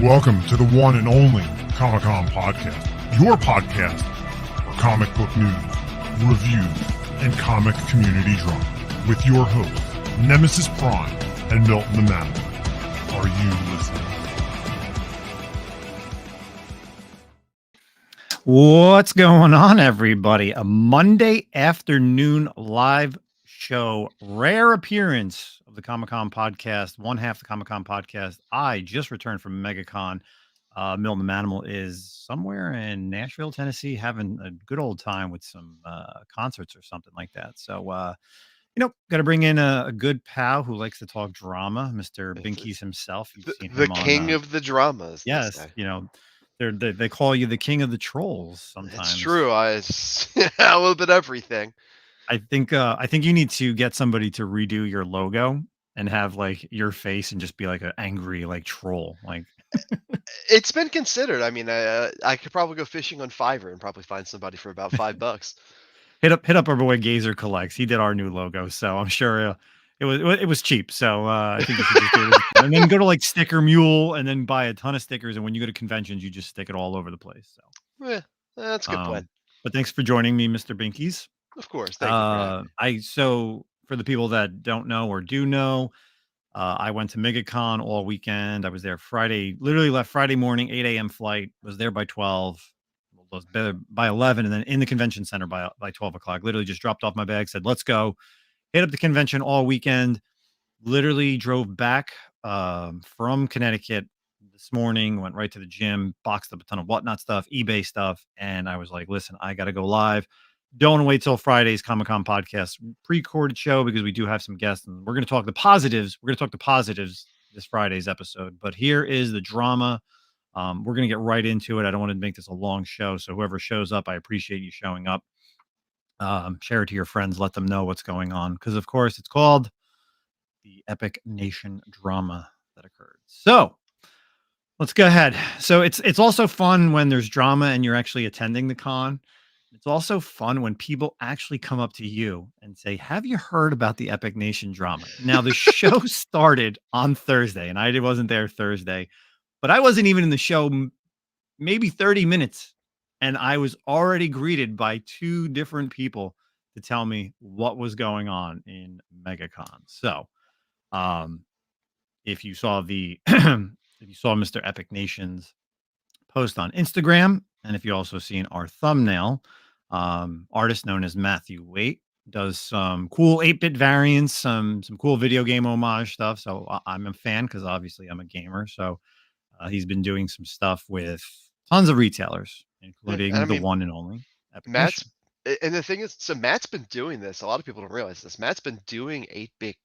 Welcome to the one and only Comic-Con Podcast, your podcast for comic book news, reviews, and comic community drama, with your hosts, Nemesis Prime and Milton the Manimal. Are you listening? What's going on, everybody? A Monday afternoon live show, rare appearance of the Comic-Con Podcast, one half the Comic-Con Podcast. I just returned from MegaCon. Milton the Manimal is somewhere in Nashville, Tennessee, having a good old time with some concerts or something like that. So, got to bring in a good pal who likes to talk drama, Mr. Binkies himself. You've seen The him king of the dramas. Yes, they call you the king of the trolls sometimes. It's true. A little bit everything. I think you need to get somebody to redo your logo and have like your face and just be like an angry like troll. Like it's been considered. I mean, I could probably go fishing on Fiverr and probably find somebody for about $5. hit up our boy Gazer Collects. He did our new logo, so I'm sure it was cheap. So I think you should just do it. And then go to like Sticker Mule and then buy a ton of stickers. And when you go to conventions, you just stick it all over the place. So that's a good plan. But thanks for joining me, Mr. Binkies. Of course. Thank you. So for the people that don't know or do know, I went to MegaCon all weekend. I was there Friday, literally left Friday morning, 8 a.m. flight, was there by 12, was there by 11, and then in the convention center by 12 o'clock. Literally just dropped off my bag, said, let's go. Hit up the convention all weekend. Literally drove back from Connecticut this morning, went right to the gym, boxed up a ton of whatnot stuff, eBay stuff. And I was like, listen, I got to go live. Don't wait till Friday's Comic-Con Podcast pre-recorded show because we do have some guests and we're going to talk the positives. We're going to talk the positives this Friday's episode. But here is the drama. We're going to get right into it. I don't want to make this a long show. So whoever shows up, I appreciate you showing up. Share it to your friends. Let them know what's going on. Because, of course, it's called the Epic Nation drama that occurred. So let's go ahead. So it's also fun when there's drama and you're actually attending the con. It's also fun when people actually come up to you and say, have you heard about the Epic Nation drama? Now, the show started on Thursday, and I wasn't there Thursday, but I wasn't even in the show maybe 30 minutes, and I was already greeted by two different people to tell me what was going on in MegaCon. So if you saw Mr. Epic Nation's post on Instagram, and if you also seen our thumbnail, artist known as Matthew Waite does some cool 8-bit variants, some cool video game homage stuff. So I'm a fan because obviously I'm a gamer. So he's been doing some stuff with tons of retailers, including the one and only Epic Nation. And the thing is, so Matt's been doing this. A lot of people don't realize this. Matt's been doing 8-bit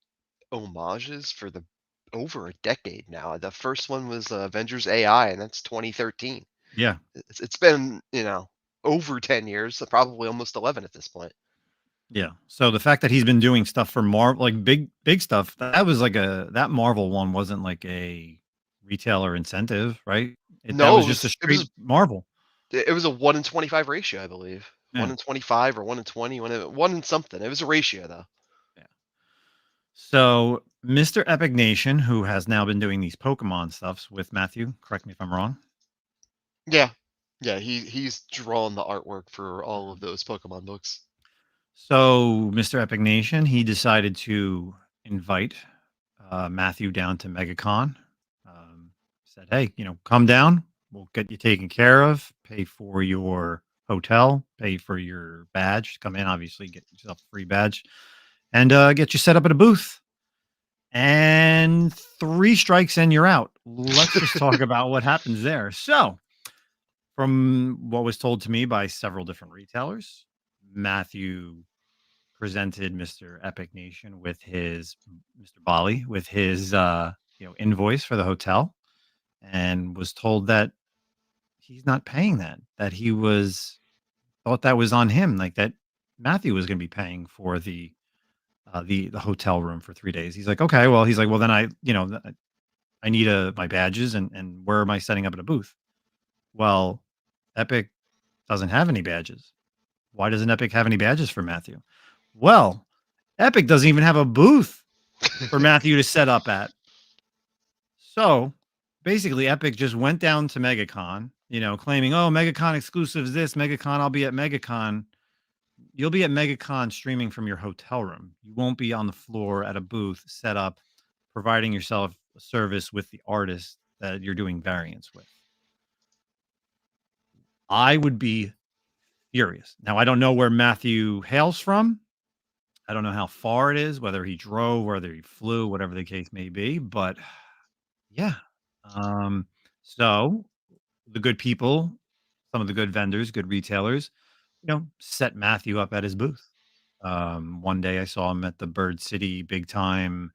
homages for over a decade now. The first one was Avengers AI, and that's 2013. Yeah, it's been over 10 years, probably almost 11 at this point. Yeah. So the fact that he's been doing stuff for Marvel, like big stuff, that was like that Marvel one wasn't like a retailer incentive, right? That was just a straight Marvel. It was a 1 in 25 ratio, I believe. Yeah. 1 in 25 or 1 in 20, 1 in something. It was a ratio though. Yeah. So Mr. Epic Nation, who has now been doing these Pokemon stuffs with Matthew, correct me if I'm wrong. Yeah. He's drawn the artwork for all of those Pokemon books. So Mr. Epic Nation, he decided to invite Matthew down to MegaCon. Said, hey, come down. We'll get you taken care of. Pay for your hotel. Pay for your badge. Come in, obviously, get yourself a free badge, and get you set up at a booth. And 3 strikes and you're out. Let's just talk about what happens there. So, from what was told to me by several different retailers, Matthew presented Mr. Epic Nation with Mr. Bali with his invoice for the hotel, and was told that he's not paying that he thought that was on him, like that Matthew was going to be paying for the hotel room for 3 days. He's like, okay, well, then I need my badges and where am I setting up at a booth? Well, Epic doesn't have any badges. Why doesn't Epic have any badges for Matthew? Well, Epic doesn't even have a booth for Matthew to set up at. So basically Epic just went down to MegaCon, claiming, "Oh, MegaCon exclusives this, MegaCon, I'll be at MegaCon." You'll be at MegaCon streaming from your hotel room. You won't be on the floor at a booth set up, providing yourself a service with the artist that you're doing variants with. I would be furious. Now, I don't know where Matthew hails from. I don't know how far it is, whether he drove, whether he flew, whatever the case may be. But yeah. So the good people, some of the good vendors, good retailers, set Matthew up at his booth. One day I saw him at the Bird City Big Time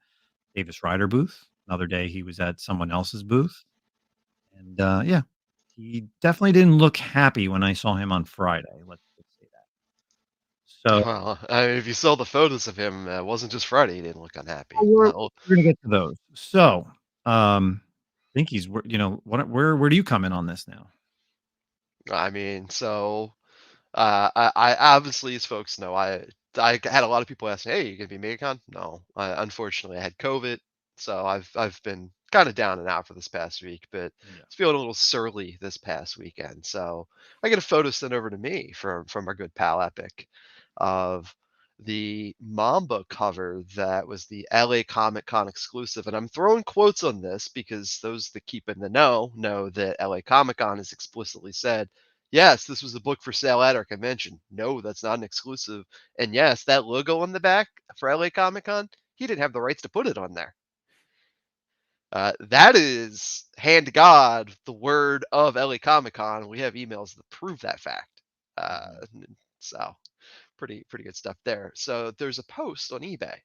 Davis Ryder booth. Another day he was at someone else's booth. And yeah, he definitely didn't look happy when I saw him on Friday. Let's just say that. So Well, I mean, if you saw the photos of him, it wasn't just Friday. He didn't look unhappy. we're, No, we're gonna get to those. So I think he's where do you come in on this now? I mean, so I obviously, as folks know, I had a lot of people ask me, "Hey, you gonna be MegaCon?" No, unfortunately, I had COVID, so I've been kind of down and out for this past week, but Yeah. it's feeling a little surly this past weekend. So I get a photo sent over to me from our good pal Epic of the Mamba cover that was the LA Comic Con exclusive, and I'm throwing quotes on this because those that keep in the know that LA Comic Con has explicitly said, yes, this was a book for sale at our convention. No, that's not an exclusive. And yes, that logo on the back for LA Comic Con, he didn't have the rights to put it on there. That is, hand to God, the word of LA Comic Con. We have emails that prove that fact. So pretty good stuff there. So there's a post on eBay.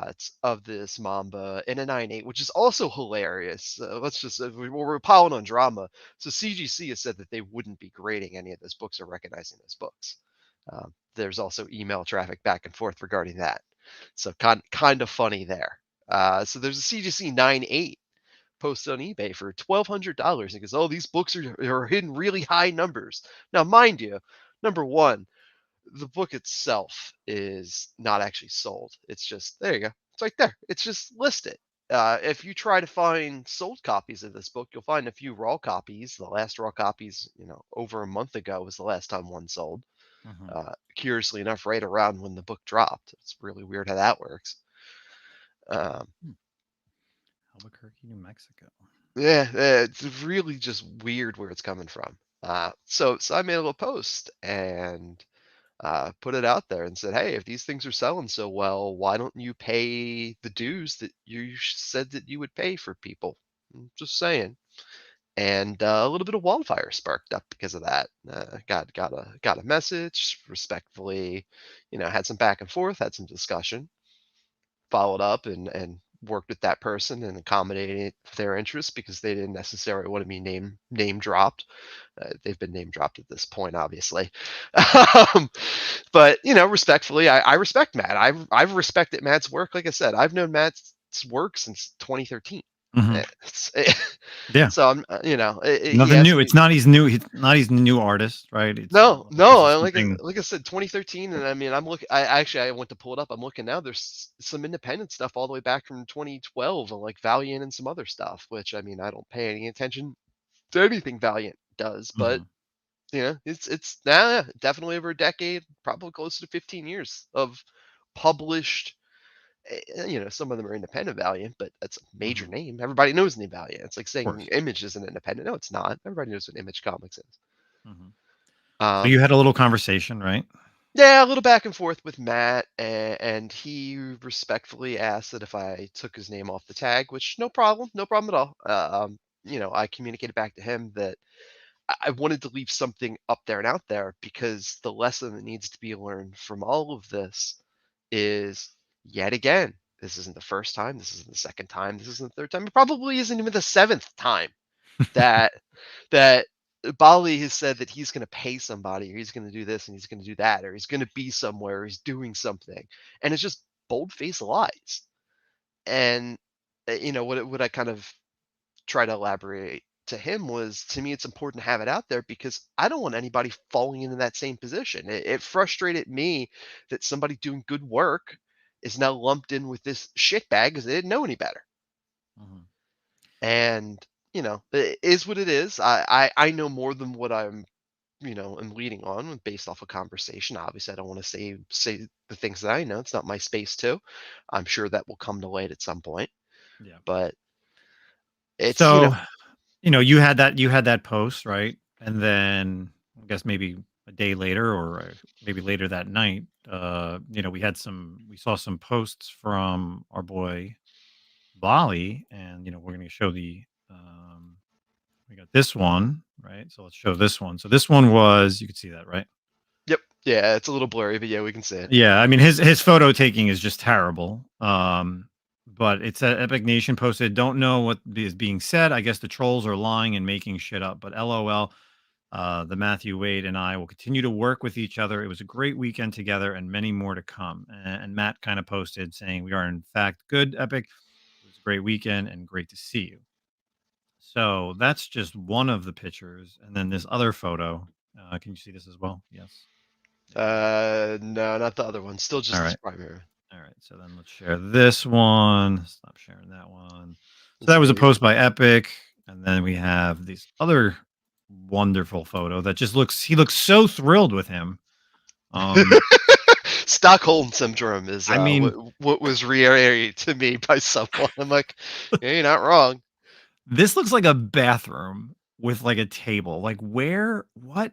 It's of this Mamba in a 9.8, which is also hilarious. We're piling on drama. So CGC has said that they wouldn't be grading any of those books or recognizing those books. There's also email traffic back and forth regarding that. So kind of funny there. So there's a CGC 9.8 posted on eBay for $1,200 because these books are hitting really high numbers. Now, mind you, number one, the book itself is not actually sold. It's just, there you go. It's right there. It's just listed. If you try to find sold copies of this book, you'll find a few raw copies. The last raw copies, over a month ago was the last time one sold. Curiously enough, right around when the book dropped. It's really weird how that works. Albuquerque, New Mexico. Yeah, it's really just weird where it's coming from. So I made a little post and put it out there and said, hey, if these things are selling so well, why don't you pay the dues that you said that you would pay for people? Just saying. And a little bit of wildfire sparked up because of that. Got a message, respectfully, had some back and forth, had some discussion, followed up and worked with that person and accommodated their interests because they didn't necessarily want to be name dropped. They've been name dropped at this point, obviously. But respectfully, I respect Matt. I've respected Matt's work. Like I said, I've known Matt's work since 2013. Yeah. So I'm, nothing new. It's not he's new. He's not he's new artist, right? It's no. Like I said, 2013, and I mean, I'm looking. I went to pull it up. I'm looking now. There's some independent stuff all the way back from 2012, and like Valiant and some other stuff. Which I mean, I don't pay any attention to anything Valiant does, but it's definitely over a decade, probably closer to 15 years of published. Some of them are independent Valiant, but that's a major name. Everybody knows name Valiant. It's like saying Image isn't independent. No, it's not. Everybody knows what Image Comics is. So you had a little conversation, right? Yeah, a little back and forth with Matt, and he respectfully asked that if I took his name off the tag, which no problem at all. I communicated back to him that I wanted to leave something up there and out there because the lesson that needs to be learned from all of this is, yet again, this isn't the first time, this isn't the second time, this isn't the third time, it probably isn't even the seventh time that Bali has said that he's going to pay somebody, or he's going to do this and he's going to do that, or he's going to be somewhere, or he's doing something, and it's just bold-faced lies. And what I kind of try to elaborate to him was, to me, it's important to have it out there because I don't want anybody falling into that same position. It frustrated me that somebody doing good work is now lumped in with this shitbag because they didn't know any better. And it is what it is. I know more than what I'm, am leading on based off of conversation. Obviously, I don't want to say the things that I know. It's not my space too. I'm sure that will come to light at some point. Yeah. But it's, So, you had that post, right? And then I guess maybe a day later or maybe later that night, we saw some posts from our boy Bali, and we're going to show we got this one, right? So let's show this one. So this one was, you could see that, right? yep. Yeah, it's a little blurry, but yeah, we can see it. Yeah, I mean his photo taking is just terrible. But it's a Epic Nation posted. Don't know what is being said. I guess the trolls are lying and making shit up. But LOL. The Matthew Wade and I will continue to work with each other. It was a great weekend together, and many more to come. And Matt kind of posted saying, "We are in fact good, Epic. It was a great weekend and great to see you." So that's just one of the pictures, and then this other photo. Can you see this as well? Yes. No, not the other one. Still All just this right. primary. All right, so then let's share this one. Stop sharing that one. So Let's that was a see. post by Epic, and then we have this other wonderful photo that just he looks so thrilled with him. Stockholm syndrome is I mean, what was reiterated to me by someone. I'm like, yeah, you're not wrong. this looks like a bathroom with like a table. Like what?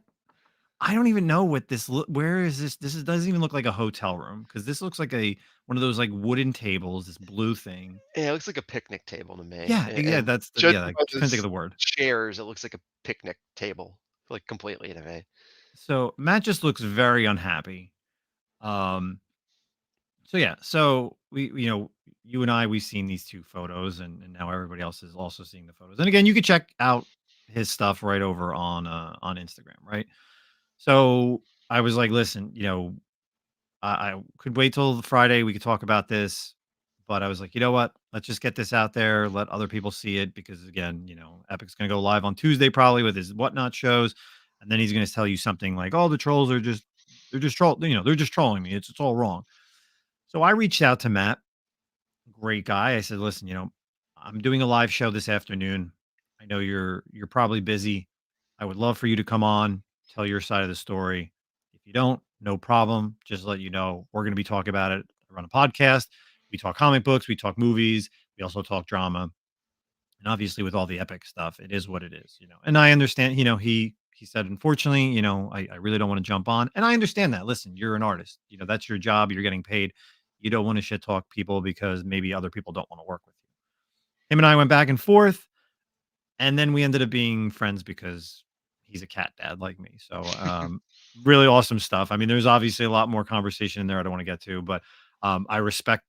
I don't even know what where is this? Doesn't even look like a hotel room because this looks like one of those like wooden tables, this blue thing. Yeah, it looks like a picnic table to me. Yeah, And that's judging I by couldn't think of those the word. chairs, it looks like a picnic table, like completely to me. So Matt just looks very unhappy. Um, so yeah, so you and I, we've seen these two photos, and now everybody else is also seeing the photos. And again, you can check out his stuff right over on Instagram, right? So I was like, listen, I could wait till Friday. We could talk about this, but I was like, you know what? Let's just get this out there. Let other people see it because again, Epic's gonna go live on Tuesday probably with his whatnot shows, and then he's gonna tell you something like, "Oh, the trolls are just they're just trolling me. It's all wrong." So I reached out to Matt, great guy. I said, "Listen, I'm doing a live show this afternoon. I know you're probably busy. I would love for you to come on, tell your side of the story. If you don't, no problem. Just let you know we're going to be talking about it. I run a podcast. We talk comic books, we talk movies, we also talk drama. And obviously with all the Epic stuff, it is what it is. And I understand, he said, unfortunately, I really don't want to jump on. And I understand that. Listen, you're an artist. That's your job. You're getting paid. You don't want to shit talk people because maybe other people don't want to work with you. Him and I went back and forth, and then we ended up being friends because he's a cat dad like me. So really awesome stuff. I mean, there's obviously a lot more conversation in there I don't want to get to, but I respect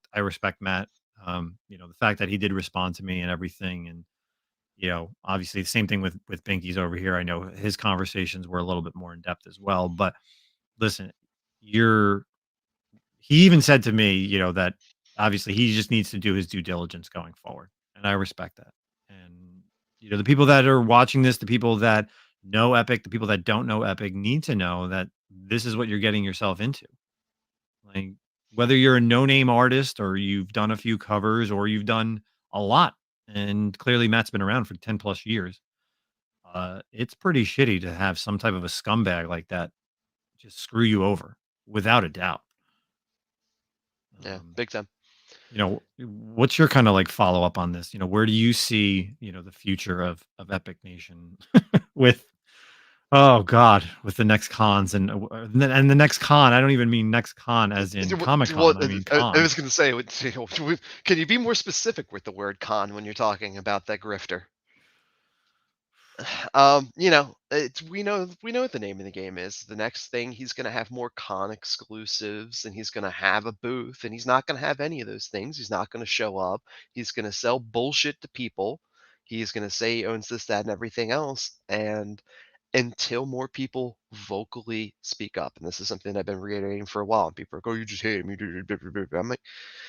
Matt. The fact that he did respond to me and everything, and obviously the same thing with Binky's over here. I know his conversations were a little bit more in depth as well. But listen, you're he even said to me, that obviously he just needs to do his due diligence going forward. And I respect that. And, the people that are watching this, the people that know Epic, the people that don't know Epic need to know that this is what you're getting yourself into. Like, whether you're a no name artist or you've done a few covers or you've done a lot, and clearly Matt's been around for 10 plus years, it's pretty shitty to have some type of a scumbag like that just screw you over without a doubt. Yeah, Um, big time. what's your kind of like follow up on this? Where do you see, the future of Epic Nation with, oh God, with the next cons and the next con? I don't even mean next con as in Comic Well, Con. I mean I con. was going to say, can you be more specific with the word con when you're talking about that grifter? We know what the name of the game is. The next thing, he's going to have more con exclusives, and he's going to have a booth, and he's not going to have any of those things. He's not going to show up. He's going to sell bullshit to people. He's going to say he owns this, that, and everything else. And until more people vocally speak up, and this is something I've been reiterating for a while, and people are like, "Oh, you just hate him." I'm like,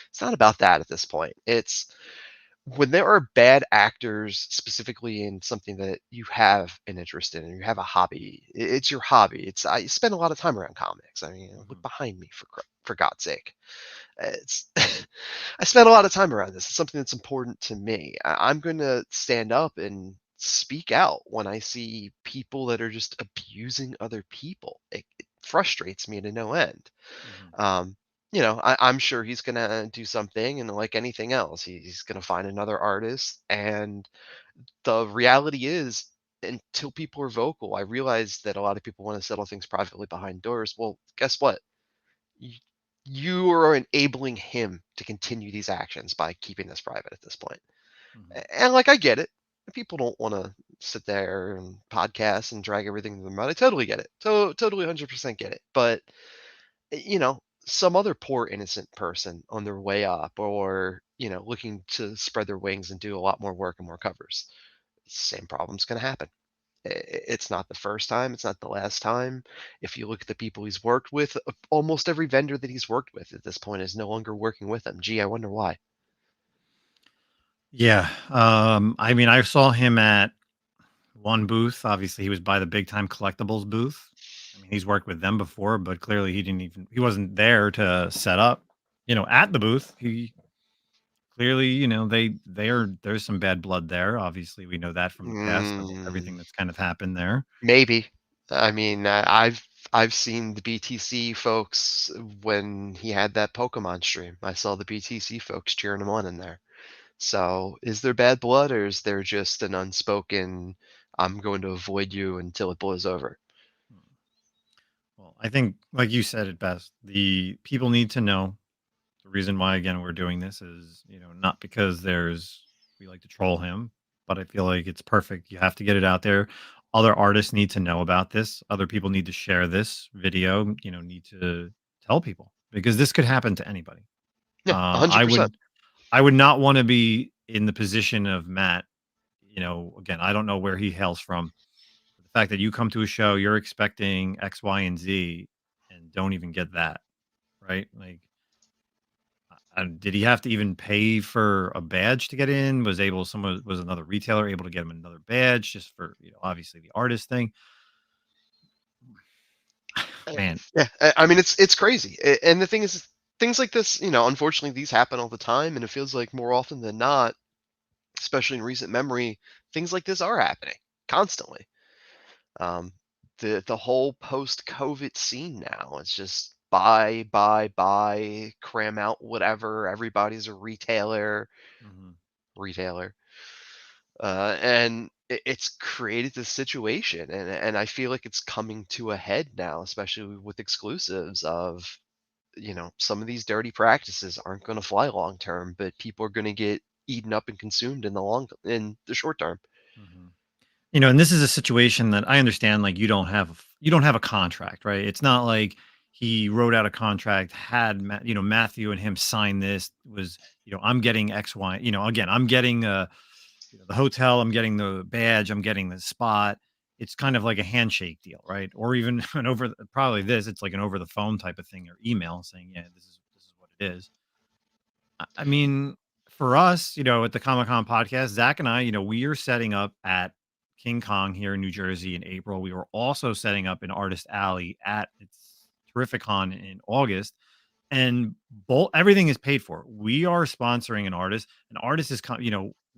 it's not about that at this point. It's when there are bad actors, specifically in something that you have an interest in and you have a hobby. It's your hobby. I spend a lot of time around comics. I mean, look Mhm, behind me for God's sake. It's I spend a lot of time around this. It's something that's important to me. I'm going to stand up and speak out when I see people that are just abusing other people. It frustrates me to no end. Mhm. Um, I'm sure he's gonna do something, and like anything else, he's gonna find another artist. And the reality is, until people are vocal, I realize that a lot of people want to settle things privately behind doors. Well, guess what? Y- You are enabling him to continue these actions by keeping this private at this point. Mhm. And like, I get it. People don't want to sit there and podcast and drag everything to the mud. I totally get it. Totally 100% get it. But some other poor innocent person on their way up, or looking to spread their wings and do a lot more work and more covers, same problem's going to happen. It's not the first time, it's not the last time. If you look at the people he's worked with, almost every vendor that he's worked with at this point is no longer working with him. Gee, I wonder why. Yeah. I mean, I saw him at one booth. Obviously, he was by the big time collectibles booth. I mean, he's worked with them before, but clearly he wasn't there to set up, at the booth. He clearly, there's some bad blood there. Obviously, we know that from the past of Mm, everything that's kind of happened there. maybe. I mean, I've seen the BTC folks when he had that Pokemon stream. I saw the BTC folks cheering him on in there. So, is there bad blood, or is there just an unspoken, I'm going to avoid you until it blows over? Well, I think, like you said it best, the people need to know. The reason why, again, we're doing this is, not because we like to troll him, but I feel like it's perfect. You have to get it out there. Other artists need to know about this. Other people need to share this video, need to tell people because this could happen to anybody. Yeah, I 100%. would not want to be in the position of Matt. Again, I don't know where he hails from. The fact that you come to a show, you're expecting X, Y, and Z, and don't even get that, right? Like, did he have to even pay for a badge to get in? Was another retailer able to get him another badge just for obviously the artist thing? Man, Yeah, I mean, it's crazy. And the thing is, things like this, unfortunately, these happen all the time, and it feels like more often than not, especially in recent memory, things like this are happening constantly. Um, the whole post-COVID scene now, it's just buy, cram out whatever. Everybody's a mhm, retailer, and it's created this situation, and I feel like it's coming to a head now, especially with exclusives of some of these dirty practices aren't going to fly long term, but people are going to get eaten up and consumed in the short term. mhm. And this is a situation that I understand. Like you don't have a contract, right? It's not like he wrote out a contract, had Matthew and him sign this. Was I'm getting X, Y. Again, I'm getting the hotel, I'm getting the badge, I'm getting the spot. It's kind of like a handshake deal, right? Or even probably it's like an over the phone type of thing or email saying, yeah, this is what it is. I mean, for us, at the Comic Con podcast, Zach and I, we are setting up at King Kong here in New Jersey in April. We were also setting up in Artist Alley at its Terrificon in August, and both everything is paid for. We are sponsoring an artist. An artist is,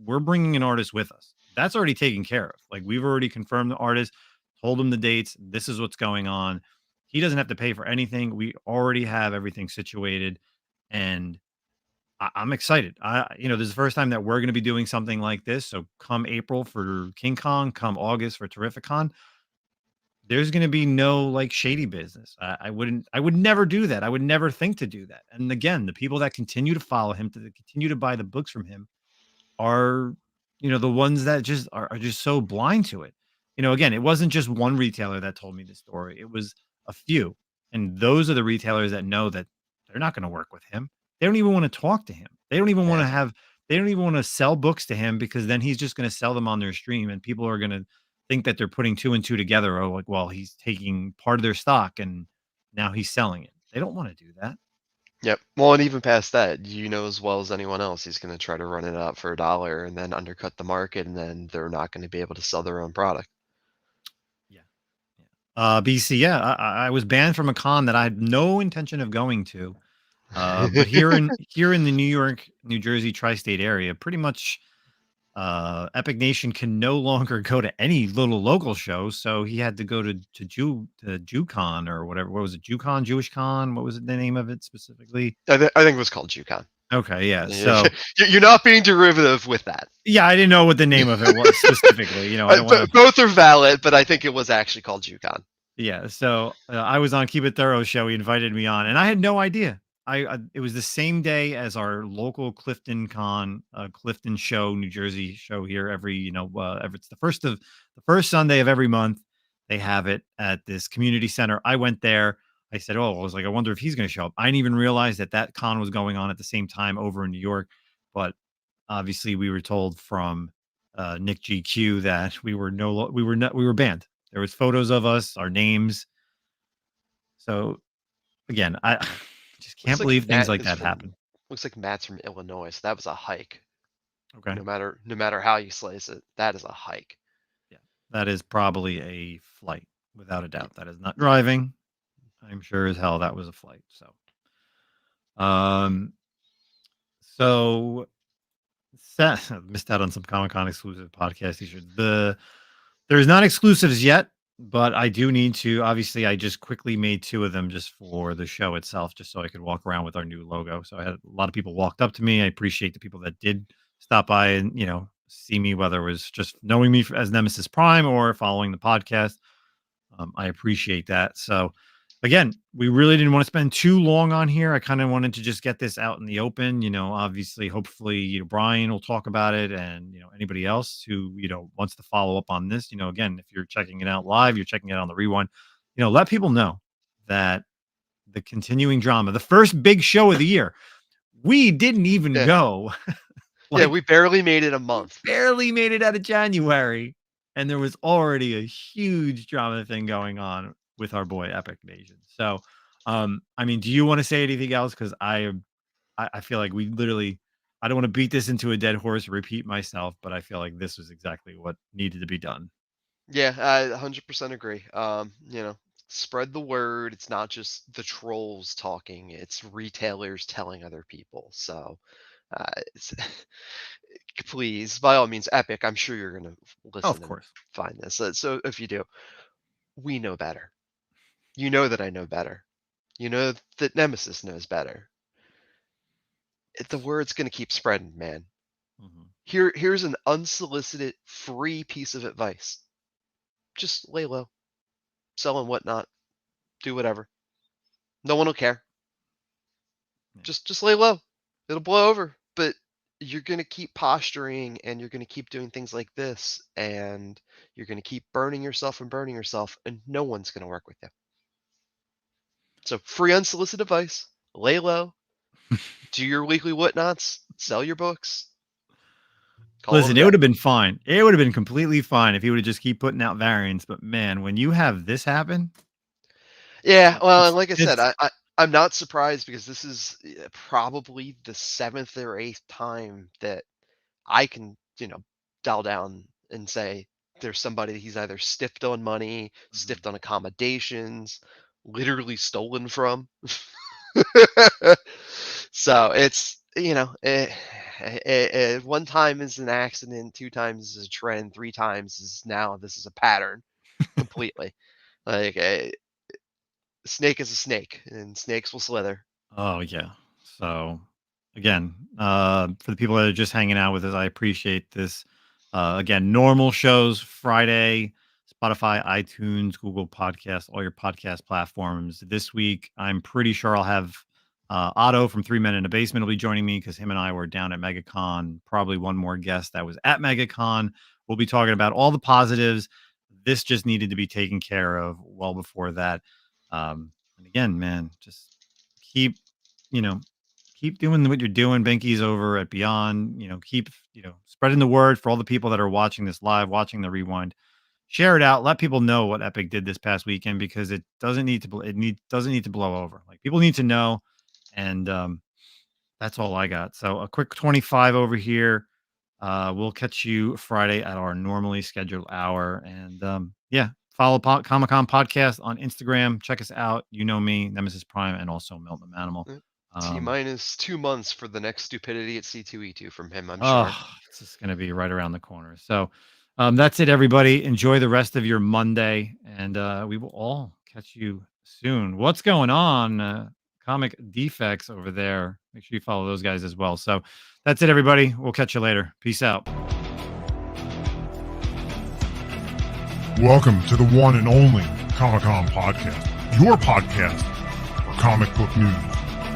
we're bringing an artist with us. That's already taken care of. Like we've already confirmed the artist, told him the dates. This is what's going on. He doesn't have to pay for anything. We already have everything situated, and I'm excited. This is the first time that we're going to be doing something like this. So come April for King Kong, come August for Terrificon, there's going to be no like shady business. I would never do that. I would never think to do that. And again, the people that continue to follow him, to continue to buy the books from him, are the ones that just are just so blind to it. Again, it wasn't just one retailer that told me the story, it was a few, and those are the retailers that know that they're not going to work with him. They don't even want to talk to him. Yeah. They don't even want to sell books to him, because then he's just going to sell them on their stream and people are going to think that they're putting two and two together. Oh, like, well, he's taking part of their stock and now he's selling it. They don't want to do that. Yep. Well, and even past that, as well as anyone else, he's going to try to run it up for $1 and then undercut the market, and then they're not going to be able to sell their own product. Yeah. BC, yeah, I was banned from a con that I had no intention of going to. But here in the New York, New Jersey tri-state area, pretty much Epic Nation can no longer go to any little local shows, so he had to go to JewCon or whatever. What was it? JewCon, Jewish Con? What was it, the name of it specifically? I think it was called JuCon. Okay, yeah. So You're not being derivative with that. yeah, I didn't know what the name of it was specifically. You know, I don't want to. Both are valid, but I think it was actually called JuCon. Yeah, so I was on Keep It Thorough show. He invited me on, and I had no idea. It was the same day as our local Clifton Con, Clifton show, New Jersey show here. It's the first Sunday of every month. They have it at this community center. I went there. I said, "Oh," I was like, "I wonder if he's going to show up." I didn't even realize that con was going on at the same time over in New York, but obviously we were told from Nick GQ that we were we were banned. There was photos of us, our names. So again, I just can't believe things like that happen. Looks like Matt's from Illinois, so that was a hike. Okay. No matter how you slice it, that is a hike. Yeah, that is probably a flight, without a doubt. That is not driving. I'm sure as hell that was a flight. So missed out on some Comic-Con exclusive podcast t-shirts. There's not exclusives yet, but I do need to. Obviously, I just quickly made 2 of them just for the show itself, just so I could walk around with our new logo. So I had a lot of people walked up to me. I appreciate the people that did stop by and see me, whether it was just knowing me as Nemesis Prime or following the podcast. I appreciate that. So again, we really didn't want to spend too long on here. I kind of wanted to just get this out in the open. Obviously, hopefully, Brian will talk about it, and anybody else who wants to follow up on this. Again, if you're checking it out live, you're checking it out on the rewind. Let people know that the continuing drama, the first big show of the year, we didn't even go. We barely made it a month. Barely made it out of January, and there was already a huge drama thing going on with our boy Epic Nation. So, I mean, do you want to say anything else? Because I feel like we literally, I don't want to beat this into a dead horse, repeat myself, but I feel like this was exactly what needed to be done. Yeah, I 100% agree. Spread the word. It's not just the trolls talking; it's retailers telling other people. So, please, by all means, Epic. I'm sure you're gonna listen. Of course, find this. So if you do, we know better. You know that I know better. You know that Nemesis knows better. The word's going to keep spreading, man. Mm-hmm. Here's an unsolicited, free piece of advice. Just lay low. Sell and whatnot. Do whatever. No one will care. Yeah. Just lay low. It'll blow over. But you're going to keep posturing, and you're going to keep doing things like this, and you're going to keep burning yourself, and no one's going to work with you. So free unsolicited advice, lay low, do your weekly whatnots, sell your books. Listen, it would have been fine. It would have been completely fine if he would have just keep putting out variants. But man, when you have this happen. Yeah, well, and like I said, I'm not surprised, because this is probably the 7th or 8th time that I can, dial down and say there's somebody that he's either stiffed on money, stiffed on accommodations, literally stolen from. So it's, one time is an accident, 2 times is a trend, 3 times is now this is a pattern completely. Like snake is a snake, and snakes will slither. Oh yeah. So again, for the people that are just hanging out with us, I appreciate this. Again, normal shows Friday, Spotify, iTunes, Google Podcasts, all your podcast platforms. This week, I'm pretty sure I'll have Otto from 3 Men in a Basement will be joining me, because him and I were down at MegaCon. Probably one more guest that was at MegaCon. We'll be talking about all the positives. This just needed to be taken care of well before that. And again, man, just keep doing what you're doing. Benky's over at Beyond. Keep spreading the word for all the people that are watching this live, watching the rewind. Share it out. Let people know what Epic did this past weekend, because it doesn't need to blow over. Like, people need to know, and that's all I got. So a quick 25 over here. We'll catch you Friday at our normally scheduled hour, and follow Comic-Con Podcast on Instagram. Check us out. You know me, Nemesis Prime, and also Milton the Manimal. T-minus 2 months for the next stupidity at C2E2 from him, I'm sure. Oh, it's just going to be right around the corner. So that's it, everybody. Enjoy the rest of your Monday, and we will all catch you soon. What's going on? Comic Defects over there. Make sure you follow those guys as well. So that's it, everybody. We'll catch you later. Peace out. Welcome to the one and only Comic-Con podcast, your podcast for comic book news,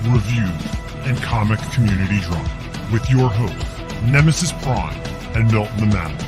reviews, and comic community drama, with your hosts, Nemesis Prime and Milton the Manimal.